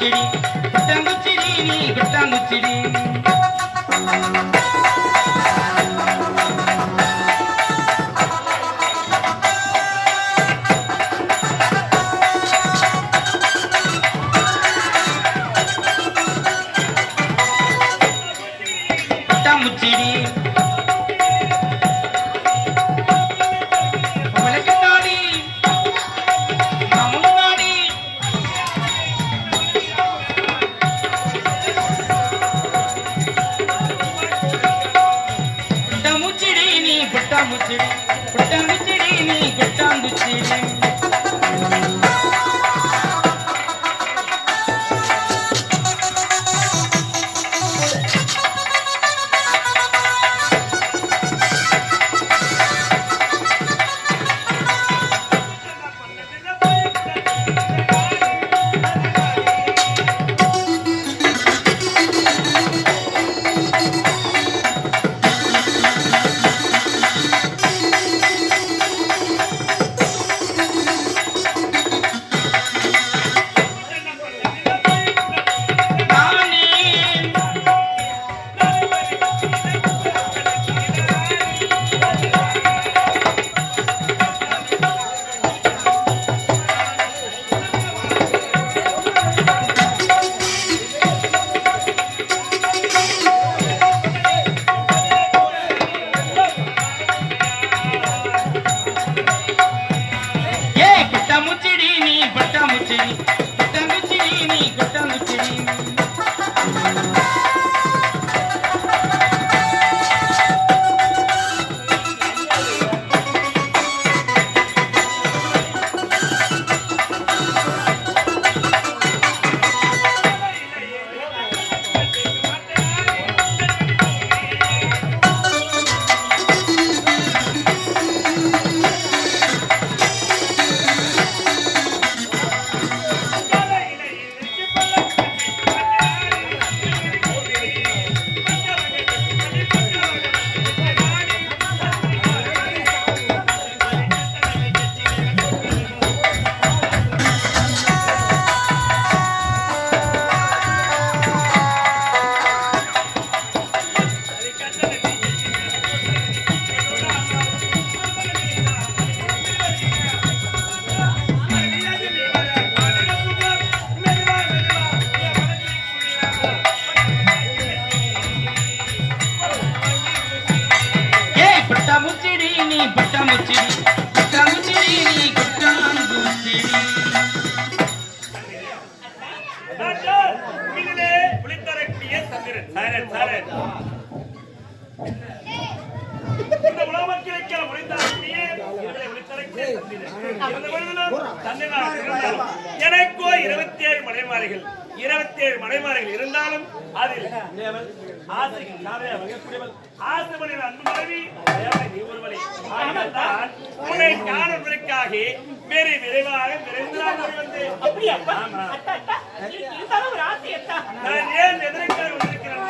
குட்டாங்குச்சிடி குட்டாங்குச்சிடி நீ குட்டாங்குச்சிடி குட்டாங்குச்சிடி குட்டாங்குச்சிடி குட்டாங்குச்சிடி நீ குட்டாங்குச்சிடி குட்டாங்குச்சிடி நீ குட்டாங்குச்சிடி குட்டாங்குச்சிடி நீ குட்டாங்குச்சிடி புலித்தரக்கூடிய சந்திரன் இந்த உலகம் கிடைக்கிற புலித்தரக்கூடிய எனக்கோ 27 மனைமார்கள் இருந்தாலும் அதில் ஆசைமனின் அன்பு மனைவி நீ ஒருவனை உன்னை காணுவதற்காக வேறு விரைவாக விரைந்ததாக வந்து நான் ஏன் எதற்காக வந்திருக்கிறேன்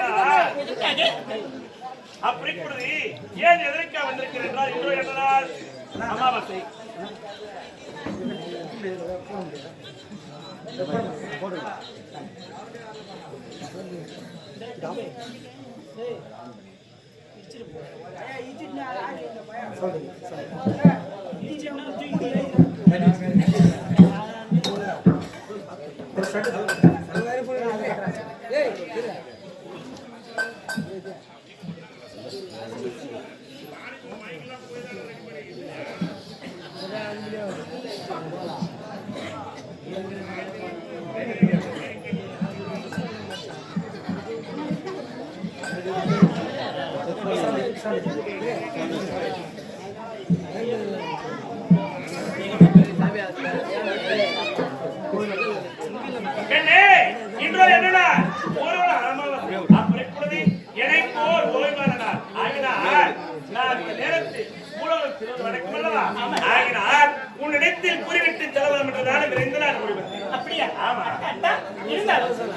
அப்படி கூடுது ஏன் எதற்காக வந்திருக்கிறேன் என்றால் இன்று என்றால் அமாவாசை உன்னிடத்தில் குறிவிட்டு செலவரம் என்றதான விரைந்து நான் முடிவெடுத்தேன். அப்படியா? ஆமா.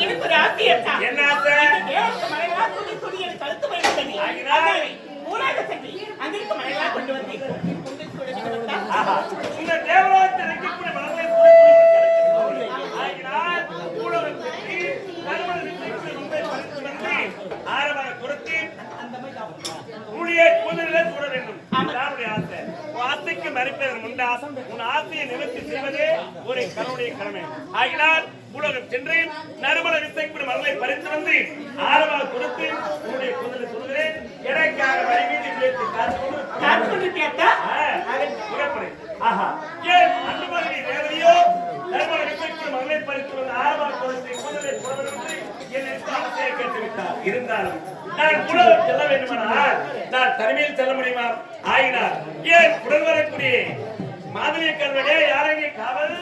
எனக்கு ஒரு ஆசை இருக்கா? என்ன ஆசை? மழையா துணி துணி எனக்கு கழுத்து வைத்தது. ஆகினால் மூலாக சென்று அங்கிருக்க மழையா கொண்டு வந்தேன். இந்த தேவலோகத்தில் இருக்கக்கூடிய மலர்களை ஆகினால் மூலவருக்கு மறைப்பதன் முண்டா உன் ஆசையை நிவர்த்தி செய்வதே ஒரு கருடைய கடமை. ஆகினால் உலகம் சென்று நறுமண விசைப்படி மகளை பறித்து வந்து ஆரவாக கொடுத்து உன்னுடைய குதிரை சொல்கிறேன் எனக்காக வழிமீதி பிழைத்து காத்து கொண்டு கேட்டா ஆஹா ஏன் அந்த மாதிரி தேவையோ நறுமண விசைப்படி மகளை பறித்து வந்து ஆரவாக கொடுத்து குதிரை சொல்வது என்னை ஆசையை கேட்டுவிட்டார். இருந்தாலும் நான் உலகம் செல்ல வேண்டுமானால் நான் தனிமையில் செல்ல முடியுமா? ஆகினார் ஏன் உடன் வரக்கூடிய மாதவிய கல்வனே யாரெங்கே காவல்